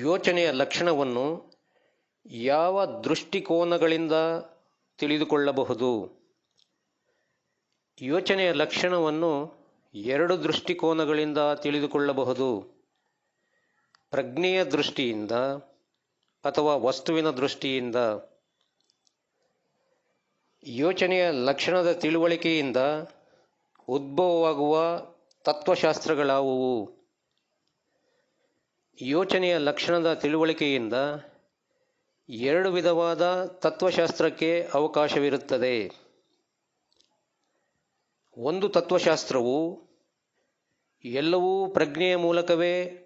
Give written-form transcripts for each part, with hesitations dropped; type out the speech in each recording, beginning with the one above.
ಯೋಚನೆಯ ಲಕ್ಷಣವನ್ನು ಯಾವ ದೃಷ್ಟಿಕೋನಗಳಿಂದ ತಿಳಿದುಕೊಳ್ಳಬಹುದು? ಯೋಚನೆಯ ಲಕ್ಷಣವನ್ನು ಎರಡು ದೃಷ್ಟಿಕೋನಗಳಿಂದ ತಿಳಿದುಕೊಳ್ಳಬಹುದು. ಪ್ರಜ್ಞೆಯ ದೃಷ್ಟಿಯಿಂದ ಅಥವಾ ವಸ್ತುವಿನ ದೃಷ್ಟಿಯಿಂದ. ಯೋಚನೆಯ ಲಕ್ಷಣದ ತಿಳುವಳಿಕೆಯಿಂದ ಉದ್ಭವವಾಗುವ ತತ್ವಶಾಸ್ತ್ರಗಳಾವುವು? ಯೋಚನೆಯ ಲಕ್ಷಣದ ತಿಳುವಳಿಕೆಯಿಂದ ಎರಡು ವಿಧವಾದ ತತ್ವಶಾಸ್ತ್ರಕ್ಕೆ ಅವಕಾಶವಿರುತ್ತದೆ. ಒಂದು ತತ್ವಶಾಸ್ತ್ರವು ಎಲ್ಲವೂ ಪ್ರಜ್ಞೆಯ ಮೂಲಕವೇ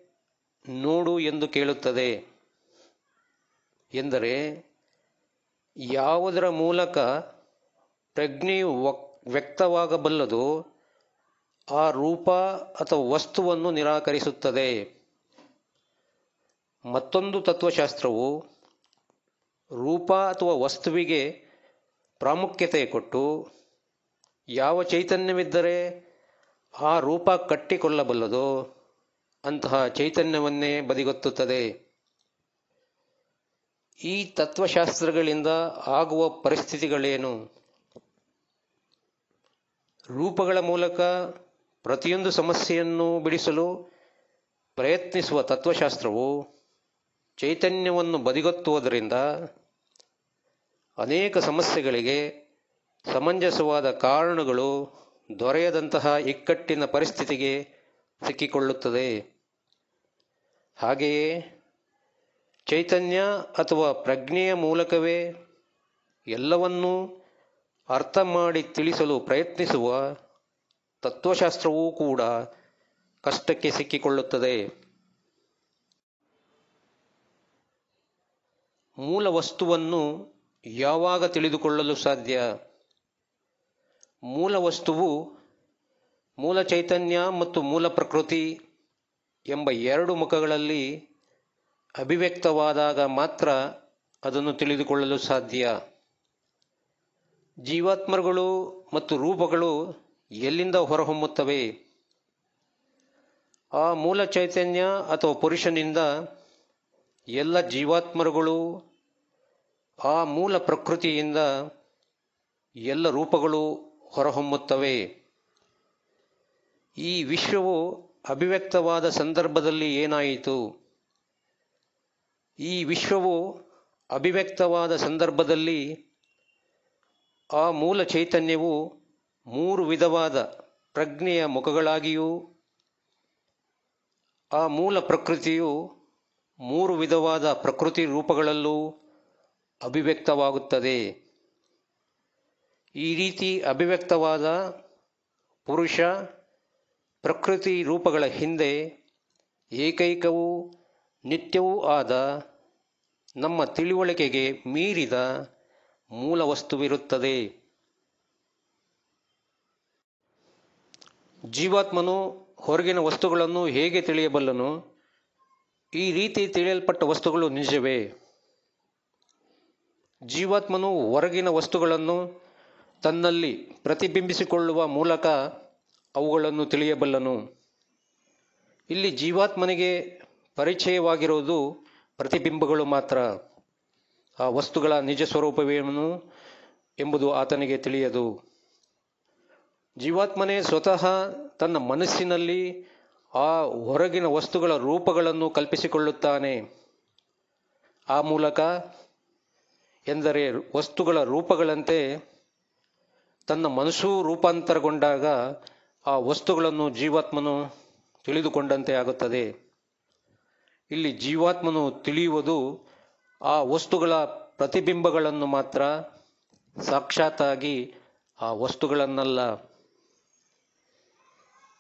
ನೋಡು ಎಂದು ಕೇಳುತ್ತದೆ. ಎಂದರೆ ಯಾವುದರ ಮೂಲಕ ಪ್ರಜ್ಞೆಯು ವ್ಯಕ್ತವಾಗಬಲ್ಲದೋ ಆ ರೂಪ ಅಥವಾ ವಸ್ತುವನ್ನು ನಿರಾಕರಿಸುತ್ತದೆ. ಮತ್ತೊಂದು ತತ್ವಶಾಸ್ತ್ರವು ರೂಪ ಅಥವಾ ವಸ್ತುವಿಗೆ ಪ್ರಾಮುಖ್ಯತೆ ಕೊಟ್ಟು ಯಾವ ಚೈತನ್ಯವಿದ್ದರೆ ಆ ರೂಪ ಕಟ್ಟಿಕೊಳ್ಳಬಲ್ಲದೋ ಅಂತಹ ಚೈತನ್ಯವನ್ನೇ ಬದಿಗೊತ್ತುತ್ತದೆ. ಈ ತತ್ವಶಾಸ್ತ್ರಗಳಿಂದ ಆಗುವ ಪರಿಸ್ಥಿತಿಗಳೇನು? ರೂಪಗಳ ಮೂಲಕ ಪ್ರತಿಯೊಂದು ಸಮಸ್ಯೆಯನ್ನು ಬಿಡಿಸಲು ಪ್ರಯತ್ನಿಸುವ ತತ್ವಶಾಸ್ತ್ರವು ಚೈತನ್ಯವನ್ನು ಬದಿಗೊತ್ತುವುದರಿಂದ ಅನೇಕ ಸಮಸ್ಯೆಗಳಿಗೆ ಸಮಂಜಸವಾದ ಕಾರಣಗಳು ದೊರೆಯದಂತಹ ಇಕ್ಕಟ್ಟಿನ ಪರಿಸ್ಥಿತಿಗೆ ಸಿಕ್ಕಿಕೊಳ್ಳುತ್ತದೆ. ಹಾಗೆಯೇ ಚೈತನ್ಯ ಅಥವಾ ಪ್ರಜ್ಞೆಯ ಮೂಲಕವೇ ಎಲ್ಲವನ್ನೂ ಅರ್ಥ ಮಾಡಿ ತಿಳಿಸಲು ಪ್ರಯತ್ನಿಸುವ ತತ್ವಶಾಸ್ತ್ರವೂ ಕೂಡ ಕಷ್ಟಕ್ಕೆ ಸಿಕ್ಕಿಕೊಳ್ಳುತ್ತದೆ. ಮೂಲ ವಸ್ತುವನ್ನು ಯಾವಾಗ ತಿಳಿದುಕೊಳ್ಳಲು ಸಾಧ್ಯ? ಮೂಲ ವಸ್ತುವು ಮೂಲ ಚೈತನ್ಯ ಮತ್ತು ಮೂಲ ಪ್ರಕೃತಿ ಎಂಬ ಎರಡು ಮುಖಗಳಲ್ಲಿ ಅಭಿವ್ಯಕ್ತವಾದಾಗ ಮಾತ್ರ ಅದನ್ನು ತಿಳಿದುಕೊಳ್ಳಲು ಸಾಧ್ಯ. ಜೀವಾತ್ಮಗಳು ಮತ್ತು ರೂಪಗಳು ಎಲ್ಲಿಂದ ಹೊರಹೊಮ್ಮುತ್ತವೆ? ಆ ಮೂಲ ಚೈತನ್ಯ ಅಥವಾ ಪುರುಷನಿಂದ ಎಲ್ಲ ಜೀವಾತ್ಮಗಳು, ಆ ಮೂಲ ಪ್ರಕೃತಿಯಿಂದ ಎಲ್ಲ ರೂಪಗಳು ಹೊರಹೊಮ್ಮುತ್ತವೆ. ಈ ವಿಶ್ವವು ಅಭಿವ್ಯಕ್ತವಾದ ಸಂದರ್ಭದಲ್ಲಿ ಏನಾಯಿತು? ಈ ವಿಶ್ವವು ಅಭಿವ್ಯಕ್ತವಾದ ಸಂದರ್ಭದಲ್ಲಿ ಆ ಮೂಲ ಚೈತನ್ಯವು ಮೂರು ವಿಧವಾದ ಪ್ರಜ್ಞೆಯ ಮುಖಗಳಾಗಿಯೂ ಆ ಮೂಲ ಪ್ರಕೃತಿಯು ಮೂರು ವಿಧವಾದ ಪ್ರಕೃತಿ ರೂಪಗಳಲ್ಲೂ ಅಭಿವ್ಯಕ್ತವಾಗುತ್ತದೆ. ಈ ರೀತಿ ಅಭಿವ್ಯಕ್ತವಾದ ಪುರುಷ ಪ್ರಕೃತಿ ರೂಪಗಳ ಹಿಂದೆ ಏಕೈಕವೂ ನಿತ್ಯವೂ ಆದ ನಮ್ಮ ತಿಳುವಳಿಕೆಗೆ ಮೀರಿದ ಮೂಲ ವಸ್ತುವಿರುತ್ತದೆ. ಜೀವಾತ್ಮನು ಹೊರಗಿನ ವಸ್ತುಗಳನ್ನು ಹೇಗೆ ತಿಳಿಯಬಲ್ಲನು? ಈ ರೀತಿ ತಿಳಿಯಲ್ಪಟ್ಟ ವಸ್ತುಗಳು ನಿಜವೇ? ಜೀವಾತ್ಮನು ಹೊರಗಿನ ವಸ್ತುಗಳನ್ನು ತನ್ನಲ್ಲಿ ಪ್ರತಿಬಿಂಬಿಸಿಕೊಳ್ಳುವ ಮೂಲಕ ಅವುಗಳನ್ನು ತಿಳಿಯಬಲ್ಲನು. ಇಲ್ಲಿ ಜೀವಾತ್ಮನಿಗೆ ಪರಿಚಯವಾಗಿರುವುದು ಪ್ರತಿಬಿಂಬಗಳು ಮಾತ್ರ. ಆ ವಸ್ತುಗಳ ನಿಜ ಸ್ವರೂಪವೇನು ಎಂಬುದು ಆತನಿಗೆ ತಿಳಿಯದು. ಜೀವಾತ್ಮನೇ ಸ್ವತಃ ತನ್ನ ಮನಸ್ಸಿನಲ್ಲಿ ಆ ಹೊರಗಿನ ವಸ್ತುಗಳ ರೂಪಗಳನ್ನು ಕಲ್ಪಿಸಿಕೊಳ್ಳುತ್ತಾನೆ. ಆ ಮೂಲಕ ಎಂದರೆ ವಸ್ತುಗಳ ರೂಪಗಳಂತೆ ತನ್ನ ಮನಸ್ಸು ರೂಪಾಂತರಗೊಂಡಾಗ ಆ ವಸ್ತುಗಳನ್ನು ಜೀವಾತ್ಮನು ತಿಳಿದುಕೊಂಡಂತೆ ಆಗುತ್ತದೆ. ಇಲ್ಲಿ ಜೀವಾತ್ಮನು ತಿಳಿಯುವುದು ಆ ವಸ್ತುಗಳ ಪ್ರತಿಬಿಂಬಗಳನ್ನು ಮಾತ್ರ, ಸಾಕ್ಷಾತ್ತಾಗಿ ಆ ವಸ್ತುಗಳನ್ನಲ್ಲ.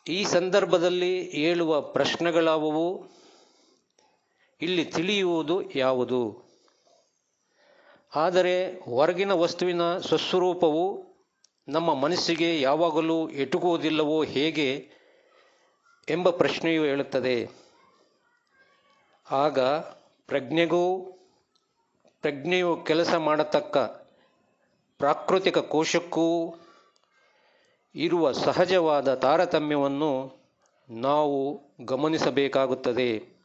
ಈ ಸಂದರ್ಭದಲ್ಲಿ ಏಳುವ ಪ್ರಶ್ನೆಗಳಾವುವು? ಇಲ್ಲಿ ತಿಳಿಯುವುದು ಯಾವುದು? ಆದರೆ ಹೊರಗಿನ ವಸ್ತುವಿನ ಸ್ವಸ್ವರೂಪವು ನಮ್ಮ ಮನಸ್ಸಿಗೆ ಯಾವಾಗಲೂ ಎಟುಕುವುದಿಲ್ಲವೋ ಹೇಗೆ ಎಂಬ ಪ್ರಶ್ನೆಯು ಹೇಳುತ್ತದೆ. ಆಗ ಪ್ರಜ್ಞೆಯು ಕೆಲಸ ಮಾಡತಕ್ಕ ಪ್ರಾಕೃತಿಕ ಕೋಶಕ್ಕೂ ಇರುವ ಸಹಜವಾದ ತಾರತಮ್ಯವನ್ನು ನಾವು ಗಮನಿಸಬೇಕಾಗುತ್ತದೆ.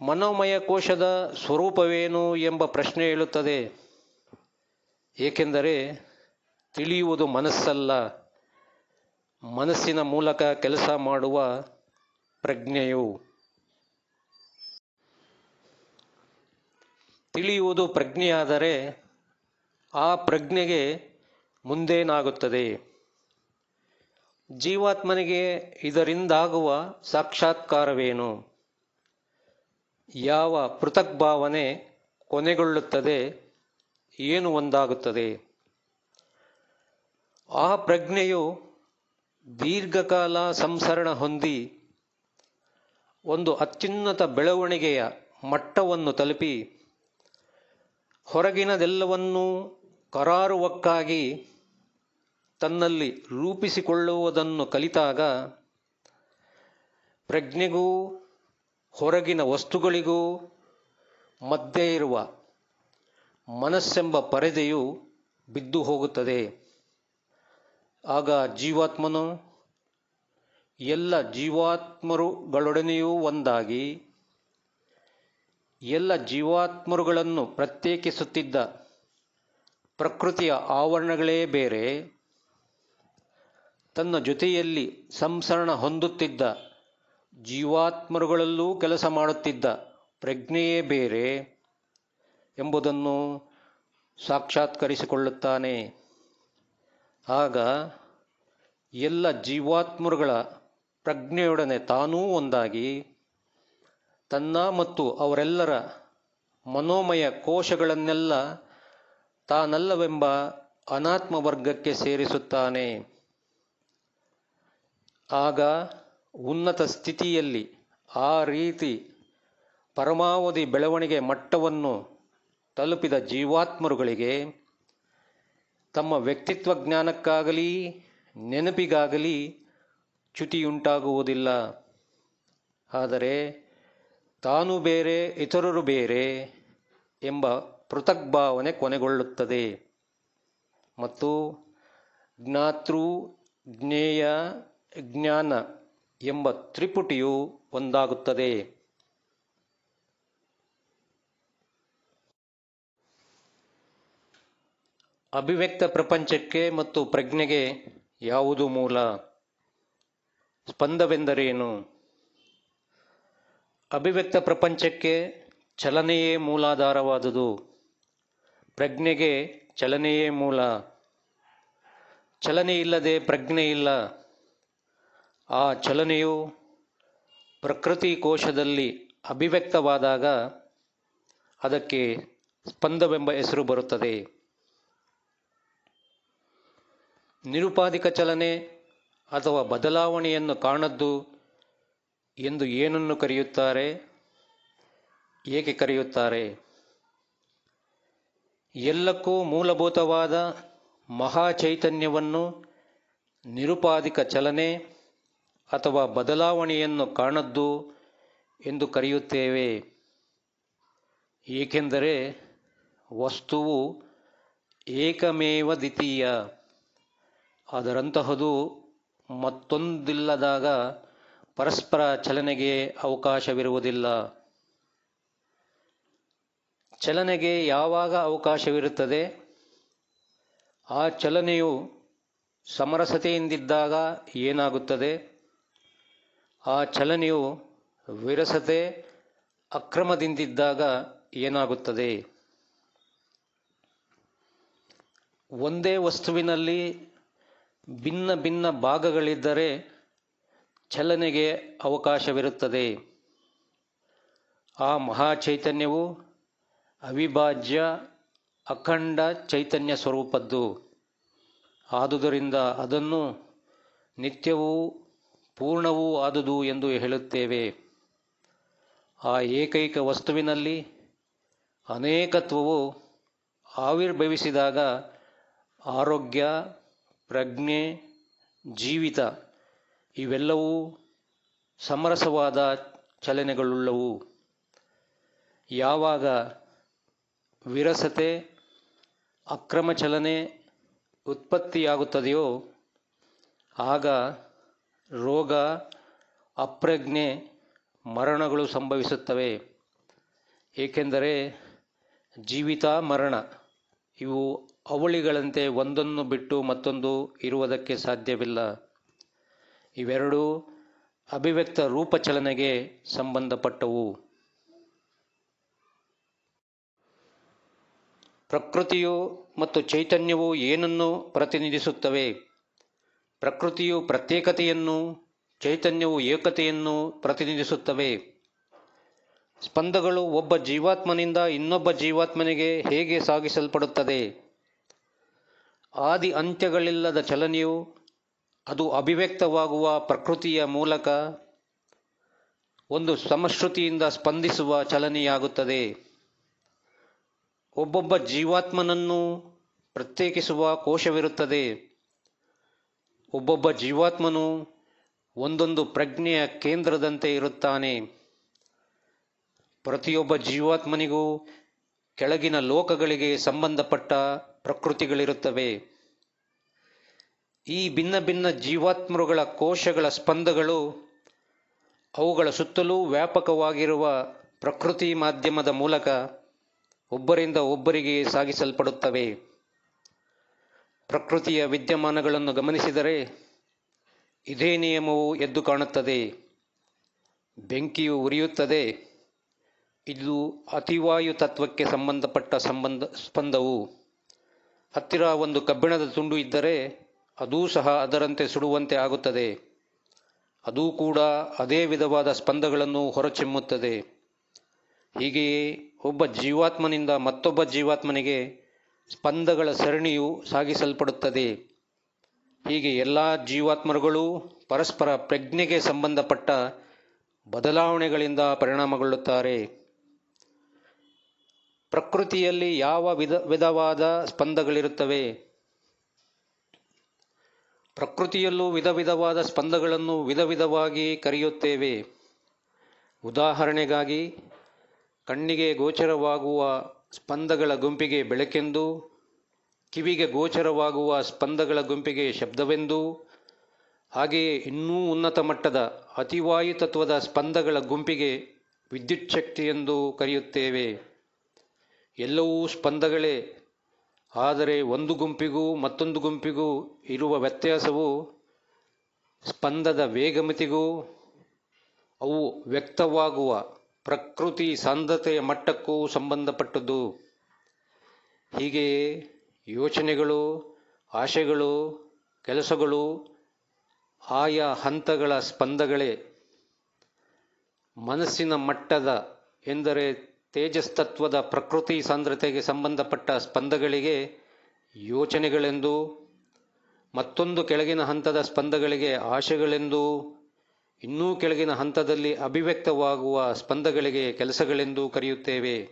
ಮನೋಮಯ ಕೋಶದ ಸ್ವರೂಪವೇನು ಎಂಬ ಪ್ರಶ್ನೆ ಏಳುತ್ತದೆ. ಏಕೆಂದರೆ ತಿಳಿಯುವುದು ಮನಸ್ಸಲ್ಲ, ಮನಸ್ಸಿನ ಮೂಲಕ ಕೆಲಸ ಮಾಡುವ ಪ್ರಜ್ಞೆಯು. ತಿಳಿಯುವುದು ಪ್ರಜ್ಞೆಯಾದರೆ ಆ ಪ್ರಜ್ಞೆಗೆ ಮುಂದೇನಾಗುತ್ತದೆ? ಜೀವಾತ್ಮನಿಗೆ ಇದರಿಂದಾಗುವ ಸಾಕ್ಷಾತ್ಕಾರವೇನು? ಯಾವ ಪೃಥಕ್ ಭಾವನೆ ಕೊನೆಗೊಳ್ಳುತ್ತದೆ? ಏನು ಒಂದಾಗುತ್ತದೆ? ಆ ಪ್ರಜ್ಞೆಯು ದೀರ್ಘಕಾಲ ಸಂಸರಣ ಹೊಂದಿ ಒಂದು ಅತ್ಯುನ್ನತ ಬೆಳವಣಿಗೆಯ ಮಟ್ಟವನ್ನು ತಲುಪಿ ಹೊರಗಿನದೆಲ್ಲವನ್ನೂ ಕರಾರುವಕ್ಕಾಗಿ ತನ್ನಲ್ಲಿ ರೂಪಿಸಿಕೊಳ್ಳುವುದನ್ನು ಕಲಿತಾಗ ಪ್ರಜ್ಞೆಗೂ ಹೊರಗಿನ ವಸ್ತುಗಳಿಗೂ ಮಧ್ಯೆ ಇರುವ ಮನಸ್ಸೆಂಬ ಪರದೆಯು ಬಿದ್ದು ಹೋಗುತ್ತದೆ. ಆಗ ಜೀವಾತ್ಮನು ಎಲ್ಲ ಜೀವಾತ್ಮರುಗಳೊಡನೆಯೂ ಒಂದಾಗಿ ಎಲ್ಲ ಜೀವಾತ್ಮರುಗಳನ್ನು ಪ್ರತ್ಯೇಕಿಸುತ್ತಿದ್ದ ಪ್ರಕೃತಿಯ ಆವರಣಗಳೇ ಬೇರೆ, ತನ್ನ ಜೊತೆಯಲ್ಲಿ ಸಂಸರಣ ಹೊಂದುತ್ತಿದ್ದ ಜೀವಾತ್ಮರುಗಳಲ್ಲೂ ಕೆಲಸ ಮಾಡುತ್ತಿದ್ದ ಪ್ರಜ್ಞೆಯೇ ಬೇರೆ ಎಂಬುದನ್ನು ಸಾಕ್ಷಾತ್ಕರಿಸಿಕೊಳ್ಳುತ್ತಾನೆ. ಆಗ ಎಲ್ಲ ಜೀವಾತ್ಮರುಗಳ ಪ್ರಜ್ಞೆಯೊಡನೆ ತಾನೂ ಒಂದಾಗಿ ತನ್ನ ಮತ್ತು ಅವರೆಲ್ಲರ ಮನೋಮಯ ಕೋಶಗಳನ್ನೆಲ್ಲ ತಾನಲ್ಲವೆಂಬ ಅನಾತ್ಮ ವರ್ಗಕ್ಕೆ ಸೇರಿಸುತ್ತಾನೆ. ಆಗ ಉನ್ನತ ಸ್ಥಿತಿಯಲ್ಲಿ ಆ ರೀತಿ ಪರಮಾವಧಿ ಬೆಳವಣಿಗೆ ಮಟ್ಟವನ್ನು ತಲುಪಿದ ಜೀವಾತ್ಮರುಗಳಿಗೆ ತಮ್ಮ ವ್ಯಕ್ತಿತ್ವ ಜ್ಞಾನಕ್ಕಾಗಲಿ ನೆನಪಿಗಾಗಲಿ ಚ್ಯುತಿಯುಂಟಾಗುವುದಿಲ್ಲ. ಆದರೆ ತಾನು ಬೇರೆ ಇತರರು ಬೇರೆ ಎಂಬ ಪೃಥಕ್ ಭಾವನೆ ಕೊನೆಗೊಳ್ಳುತ್ತದೆ ಮತ್ತು ಜ್ಞಾತೃ ಜ್ಞೇಯ ಜ್ಞಾನ ಎಂಬ ತ್ರಿಪುಟಿಯು ಒಂದಾಗುತ್ತದೆ. ಅಭಿವ್ಯಕ್ತ ಪ್ರಪಂಚಕ್ಕೆ ಮತ್ತು ಪ್ರಜ್ಞೆಗೆ ಯಾವುದು ಮೂಲ? ಸ್ಪಂದವೆಂದರೇನು? ಅಭಿವ್ಯಕ್ತ ಪ್ರಪಂಚಕ್ಕೆ ಚಲನೆಯೇ ಮೂಲಾಧಾರವಾದುದು, ಪ್ರಜ್ಞೆಗೆ ಚಲನೆಯೇ ಮೂಲ. ಚಲನೆ ಇಲ್ಲದೆ ಪ್ರಜ್ಞೆ ಇಲ್ಲ. ಆ ಚಲನೆಯು ಪ್ರಕೃತಿ ಕೋಶದಲ್ಲಿ ಅಭಿವ್ಯಕ್ತವಾದಾಗ ಅದಕ್ಕೆ ಸ್ಪಂದವೆಂಬ ಹೆಸರು ಬರುತ್ತದೆ. ನಿರುಪಾಧಿಕ ಚಲನೆ ಅಥವಾ ಬದಲಾವಣೆಯನ್ನು ಕಾಣದ್ದು ಎಂದು ಏನನ್ನು ಕರೆಯುತ್ತಾರೆ? ಏಕೆ ಕರೆಯುತ್ತಾರೆ? ಎಲ್ಲಕ್ಕೂ ಮೂಲಭೂತವಾದ ಮಹಾಚೈತನ್ಯವನ್ನು ನಿರುಪಾಧಿಕ ಚಲನೆ ಅಥವಾ ಬದಲಾವಣೆಯನ್ನು ಕಾಣದ್ದು ಎಂದು ಕರೆಯುತ್ತೇವೆ. ಏಕೆಂದರೆ ವಸ್ತುವು ಏಕಮೇವ ದ್ವಿತೀಯ, ಅದರಂತಹದು ಮತ್ತೊಂದಿಲ್ಲದಾಗ ಪರಸ್ಪರ ಚಲನೆಗೆ ಅವಕಾಶವಿರುವುದಿಲ್ಲ. ಚಲನೆಗೆ ಯಾವಾಗ ಅವಕಾಶವಿರುತ್ತದೆ? ಆ ಚಲನೆಯು ಸಮರಸತೆಯಿಂದಿದ್ದಾಗ ಏನಾಗುತ್ತದೆ? ಆ ಚಲನೆಯು ವಿರಸತೆ ಅಕ್ರಮದಿಂದಿದ್ದಾಗ ಏನಾಗುತ್ತದೆ? ಒಂದೇ ವಸ್ತುವಿನಲ್ಲಿ ಭಿನ್ನ ಭಿನ್ನ ಭಾಗಗಳಿದ್ದರೆ ಚಲನೆಗೆ ಅವಕಾಶವಿರುತ್ತದೆ. ಆ ಮಹಾಚೈತನ್ಯವು ಅವಿಭಾಜ್ಯ ಅಖಂಡ ಚೈತನ್ಯ ಸ್ವರೂಪದ್ದು. ಆದುದರಿಂದ ಅದನ್ನು ನಿತ್ಯವೂ ಪೂರ್ಣವೂ ಆದುದು ಎಂದು ಹೇಳುತ್ತೇವೆ. ಆ ಏಕೈಕ ವಸ್ತುವಿನಲ್ಲಿ ಅನೇಕತ್ವವು ಆವಿರ್ಭವಿಸಿದಾಗ ಆರೋಗ್ಯ, ಪ್ರಜ್ಞೆ, ಜೀವಿತ ಇವೆಲ್ಲವೂ ಸಮರಸವಾದ ಚಲನೆಗಳುಳ್ಳವು. ಯಾವಾಗ ವಿರಸತೆ, ಅಕ್ರಮ ಚಲನೆ ಉತ್ಪತ್ತಿಯಾಗುತ್ತದೆಯೋ ಆಗ ರೋಗ, ಅಪ್ರಜ್ಞೆ, ಮರಣಗಳು ಸಂಭವಿಸುತ್ತವೆ. ಏಕೆಂದರೆ ಜೀವಿತ ಮರಣ ಇವು ಅವಳಿಗಳಂತೆ ಒಂದನ್ನು ಬಿಟ್ಟು ಮತ್ತೊಂದು ಇರುವುದಕ್ಕೆ ಸಾಧ್ಯವಿಲ್ಲ. ಇವೆರಡೂ ಅಭಿವ್ಯಕ್ತ ರೂಪಚಲನೆಗೆ ಸಂಬಂಧಪಟ್ಟವು. ಪ್ರಕೃತಿಯು ಮತ್ತು ಚೈತನ್ಯವು ಏನನ್ನು ಪ್ರತಿನಿಧಿಸುತ್ತವೆ? ಪ್ರಕೃತಿಯು ಪ್ರತ್ಯೇಕತೆಯನ್ನು, ಚೈತನ್ಯವು ಏಕತೆಯನ್ನು ಪ್ರತಿನಿಧಿಸುತ್ತವೆ. ಸ್ಪಂದಗಳು ಒಬ್ಬ ಜೀವಾತ್ಮನಿಂದ ಇನ್ನೊಬ್ಬ ಜೀವಾತ್ಮನಿಗೆ ಹೇಗೆ ಸಾಗಿಸಲ್ಪಡುತ್ತದೆ? ಆದಿ ಅಂತ್ಯಗಳಿಲ್ಲದ ಚಲನೆಯು ಅದು ಅಭಿವ್ಯಕ್ತವಾಗುವ ಪ್ರಕೃತಿಯ ಮೂಲಕ ಒಂದು ಸಮಶ್ರುತಿಯಿಂದ ಸ್ಪಂದಿಸುವ ಚಲನೆಯಾಗುತ್ತದೆ. ಒಬ್ಬೊಬ್ಬ ಜೀವಾತ್ಮನನ್ನು ಪ್ರತ್ಯೇಕಿಸುವ ಕೋಶವಿರುತ್ತದೆ. ಒಬ್ಬೊಬ್ಬ ಜೀವಾತ್ಮನು ಒಂದೊಂದು ಪ್ರಜ್ಞೆಯ ಕೇಂದ್ರದಂತೆ ಇರುತ್ತಾನೆ. ಪ್ರತಿಯೊಬ್ಬ ಜೀವಾತ್ಮನಿಗೂ ಕೆಳಗಿನ ಲೋಕಗಳಿಗೆ ಸಂಬಂಧಪಟ್ಟ ಪ್ರಕೃತಿಗಳಿರುತ್ತವೆ. ಈ ಭಿನ್ನ ಭಿನ್ನ ಜೀವಾತ್ಮರುಗಳ ಕೋಶಗಳ ಸ್ಪಂದಗಳು ಅವುಗಳ ಸುತ್ತಲೂ ವ್ಯಾಪಕವಾಗಿರುವ ಪ್ರಕೃತಿ ಮಾಧ್ಯಮದ ಮೂಲಕ ಒಬ್ಬರಿಂದ ಒಬ್ಬರಿಗೆ ಸಾಗಿಸಲ್ಪಡುತ್ತವೆ. ಪ್ರಕೃತಿಯ ವಿದ್ಯಮಾನಗಳನ್ನು ಗಮನಿಸಿದರೆ ಇದೇ ನಿಯಮವು ಎದ್ದು ಕಾಣುತ್ತದೆ. ಬೆಂಕಿಯು ಉರಿಯುತ್ತದೆ. ಇದು ಅತಿವಾಯು ತತ್ವಕ್ಕೆ ಸಂಬಂಧಪಟ್ಟ ಸ್ಪಂದವು. ಹತ್ತಿರ ಒಂದು ಕಬ್ಬಿಣದ ತುಂಡು ಇದ್ದರೆ ಅದೂ ಸಹ ಅದರಂತೆ ಸುಡುವಂತೆ ಆಗುತ್ತದೆ. ಅದೂ ಕೂಡ ಅದೇ ವಿಧವಾದ ಸ್ಪಂದಗಳನ್ನು ಹೊರಚಿಮ್ಮುತ್ತದೆ. ಹೀಗೆಯೇ ಒಬ್ಬ ಜೀವಾತ್ಮನಿಂದ ಮತ್ತೊಬ್ಬ ಜೀವಾತ್ಮನಿಗೆ ಸ್ಪಂದಗಳ ಸರಣಿಯು ಸಾಗಿಸಲ್ಪಡುತ್ತದೆ. ಹೀಗೆ ಎಲ್ಲ ಜೀವಾತ್ಮರುಗಳು ಪರಸ್ಪರ ಪ್ರಜ್ಞೆಗೆ ಸಂಬಂಧಪಟ್ಟ ಬದಲಾವಣೆಗಳಿಂದ ಪರಿಣಾಮಗೊಳ್ಳುತ್ತಾರೆ. ಪ್ರಕೃತಿಯಲ್ಲಿ ಯಾವ ವಿಧವಾದ ಸ್ಪಂದಗಳಿರುತ್ತವೆ? ಪ್ರಕೃತಿಯಲ್ಲೂ ವಿಧ ವಿಧವಾದ ಸ್ಪಂದಗಳನ್ನು ವಿಧ ವಿಧವಾಗಿ ಕರೆಯುತ್ತೇವೆ. ಉದಾಹರಣೆಗಾಗಿ, ಕಣ್ಣಿಗೆ ಗೋಚರವಾಗುವ ಸ್ಪಂದಗಳ ಗುಂಪಿಗೆ ಬೆಳಕೆಂದು, ಕಿವಿಗೆ ಗೋಚರವಾಗುವ ಸ್ಪಂದಗಳ ಗುಂಪಿಗೆ ಶಬ್ದವೆಂದು, ಹಾಗೆಯೇ ಇನ್ನೂ ಉನ್ನತ ಮಟ್ಟದ ಅತಿವಾಯು ತತ್ವದ ಸ್ಪಂದಗಳ ಗುಂಪಿಗೆ ವಿದ್ಯುತ್ ಶಕ್ತಿಯೆಂದು ಕರೆಯುತ್ತೇವೆ. ಎಲ್ಲವೂ ಸ್ಪಂದಗಳೇ. ಆದರೆ ಒಂದು ಗುಂಪಿಗೂ ಮತ್ತೊಂದು ಗುಂಪಿಗೂ ಇರುವ ವ್ಯತ್ಯಾಸವು ಸ್ಪಂದದ ವೇಗಮಿತಿಗೂ ಅವು ವ್ಯಕ್ತವಾಗುವ ಪ್ರಕೃತಿ ಸಾಂದ್ರತೆಯ ಮಟ್ಟಕ್ಕೂ ಸಂಬಂಧಪಟ್ಟದ್ದು. ಹೀಗೆಯೇ ಯೋಚನೆಗಳು, ಆಶೆಗಳು, ಕೆಲಸಗಳು ಆಯಾ ಹಂತಗಳ ಸ್ಪಂದಗಳೇ. ಮನಸ್ಸಿನ ಮಟ್ಟದ ಎಂದರೆ ತೇಜಸ್ತತ್ವದ ಪ್ರಕೃತಿ ಸಾಂದ್ರತೆಗೆ ಸಂಬಂಧಪಟ್ಟ ಸ್ಪಂದಗಳಿಗೆ ಯೋಚನೆಗಳೆಂದು, ಮತ್ತೊಂದು ಕೆಳಗಿನ ಹಂತದ ಸ್ಪಂದಗಳಿಗೆ ಆಶೆಗಳೆಂದು, ಇನ್ನೂ ಕೆಳಗಿನ ಹಂತದಲ್ಲಿ ಅಭಿವ್ಯಕ್ತವಾಗುವ ಸ್ಪಂದಗಳಿಗೆ ಕೆಲಸಗಳೆಂದು ಕರೆಯುತ್ತೇವೆ.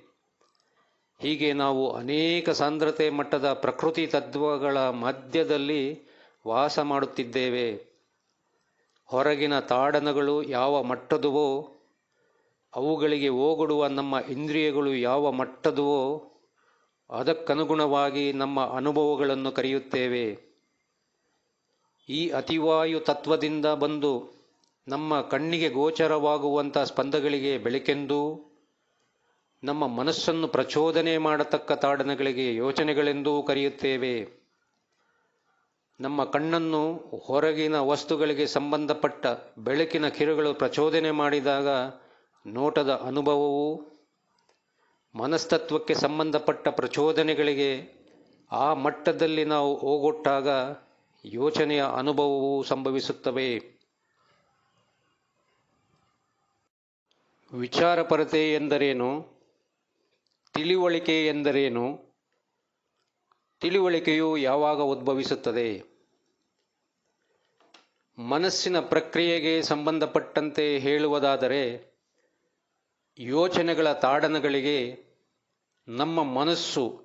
ಹೀಗೆ ನಾವು ಅನೇಕ ಸಾಂದ್ರತೆ ಮಟ್ಟದ ಪ್ರಕೃತಿ ತತ್ವಗಳ ಮಧ್ಯದಲ್ಲಿ ವಾಸ ಮಾಡುತ್ತಿದ್ದೇವೆ. ಹೊರಗಿನ ತಾಡನಗಳು ಯಾವ ಮಟ್ಟದುವೋ, ಅವುಗಳಿಗೆ ಓಗೊಡುವ ನಮ್ಮ ಇಂದ್ರಿಯಗಳು ಯಾವ ಮಟ್ಟದುವೋ ಅದಕ್ಕನುಗುಣವಾಗಿ ನಮ್ಮ ಅನುಭವಗಳನ್ನು ಕರೆಯುತ್ತೇವೆ. ಈ ಅತಿವಾಯು ತತ್ವದಿಂದ ಬಂದು ನಮ್ಮ ಕಣ್ಣಿಗೆ ಗೋಚರವಾಗುವಂಥ ಸ್ಪಂದಗಳಿಗೆ ಬೆಳಕೆಂದು, ನಮ್ಮ ಮನಸ್ಸನ್ನು ಪ್ರಚೋದನೆ ಮಾಡತಕ್ಕ ತಾಡನಗಳಿಗೆ ಯೋಚನೆಗಳೆಂದೂ ಕರೆಯುತ್ತೇವೆ. ನಮ್ಮ ಕಣ್ಣನ್ನು ಹೊರಗಿನ ವಸ್ತುಗಳಿಗೆ ಸಂಬಂಧಪಟ್ಟ ಬೆಳಕಿನ ಕಿರಣಗಳು ಪ್ರಚೋದನೆ ಮಾಡಿದಾಗ ನೋಟದ ಅನುಭವವು, ಮನಸ್ತತ್ವಕ್ಕೆ ಸಂಬಂಧಪಟ್ಟ ಪ್ರಚೋದನೆಗಳಿಗೆ ಆ ಮಟ್ಟದಲ್ಲಿ ನಾವು ಓಗೊಟ್ಟಾಗ ಯೋಚನೆಯ ಅನುಭವವು ಸಂಭವಿಸುತ್ತವೆ. ವಿಚಾರಪರತೆ ಎಂದರೇನು? ತಿಳಿವಳಿಕೆ ಎಂದರೇನು? ತಿಳಿವಳಿಕೆಯು ಯಾವಾಗ ಉದ್ಭವಿಸುತ್ತದೆ? ಮನಸ್ಸಿನ ಪ್ರಕ್ರಿಯೆಗೆ ಸಂಬಂಧಪಟ್ಟಂತೆ ಹೇಳುವುದಾದರೆ, ಯೋಚನೆಗಳ ತಾಡನಗಳಿಗೆ ನಮ್ಮ ಮನಸ್ಸು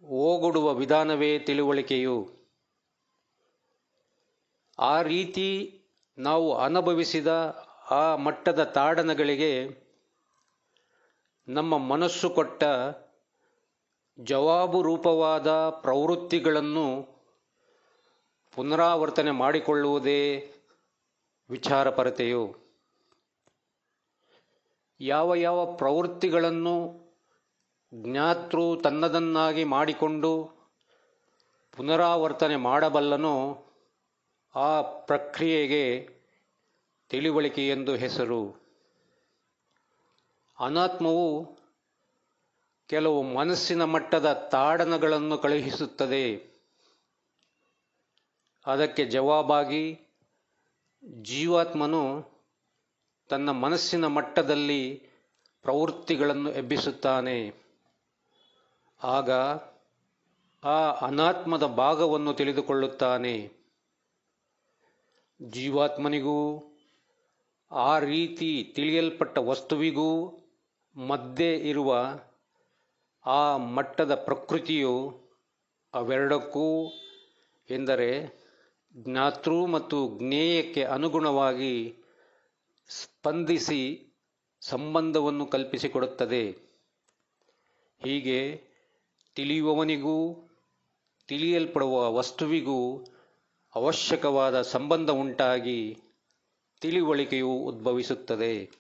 ಓಗೊಡುವ ವಿಧಾನವೇ ತಿಳುವಳಿಕೆಯು. ಆ ರೀತಿ ನಾವು ಅನುಭವಿಸಿದ ಆ ಮಟ್ಟದ ತಾಡನಗಳಿಗೆ ನಮ್ಮ ಮನಸ್ಸು ಕೊಟ್ಟ ಜವಾಬು ರೂಪವಾದ ಪ್ರವೃತ್ತಿಗಳನ್ನು ಪುನರಾವರ್ತನೆ ಮಾಡಿಕೊಳ್ಳುವುದೇ ವಿಚಾರಪರತೆಯು. ಯಾವ ಯಾವ ಪ್ರವೃತ್ತಿಗಳನ್ನು ಜ್ಞಾತೃ ತನ್ನದನ್ನಾಗಿ ಮಾಡಿಕೊಂಡು ಪುನರಾವರ್ತನೆ ಮಾಡಬಲ್ಲನೋ ಆ ಪ್ರಕ್ರಿಯೆಗೆ ತಿಳಿವಳಿಕೆ ಎಂದು ಹೆಸರು. ಅನಾತ್ಮವು ಕೆಲವು ಮನಸ್ಸಿನ ಮಟ್ಟದ ತಾಡನಗಳನ್ನು ಕಳುಹಿಸುತ್ತದೆ. ಅದಕ್ಕೆ ಜವಾಬಾಗಿ ಜೀವಾತ್ಮನು ತನ್ನ ಮನಸ್ಸಿನ ಮಟ್ಟದಲ್ಲಿ ಪ್ರವೃತ್ತಿಗಳನ್ನು ಎಬ್ಬಿಸುತ್ತಾನೆ. ಆಗ ಆ ಅನಾತ್ಮದ ಭಾಗವನ್ನು ತಿಳಿದುಕೊಳ್ಳುತ್ತಾನೆ. ಜೀವಾತ್ಮನಿಗೂ ಆ ರೀತಿ ತಿಳಿಯಲ್ಪಟ್ಟ ವಸ್ತುವಿಗೂ ಮಧ್ಯೆ ಇರುವ ಆ ಮಟ್ಟದ ಪ್ರಕೃತಿಯು ಅವೆರಡಕ್ಕೂ ಎಂದರೆ ಜ್ಞಾತೃ ಮತ್ತು ಜ್ಞೇಯಕ್ಕೆ ಅನುಗುಣವಾಗಿ ಸ್ಪಂದಿಸಿ ಸಂಬಂಧವನ್ನು ಕಲ್ಪಿಸಿಕೊಡುತ್ತದೆ. ಹೀಗೆ ತಿಳಿಯುವವನಿಗೂ ತಿಳಿಯಲ್ಪಡುವ ವಸ್ತುವಿಗೂ ಅವಶ್ಯಕವಾದ ಸಂಬಂಧ ಉಂಟಾಗಿ ತಿಳಿವಳಿಕೆಯು ಉದ್ಭವಿಸುತ್ತದೆ.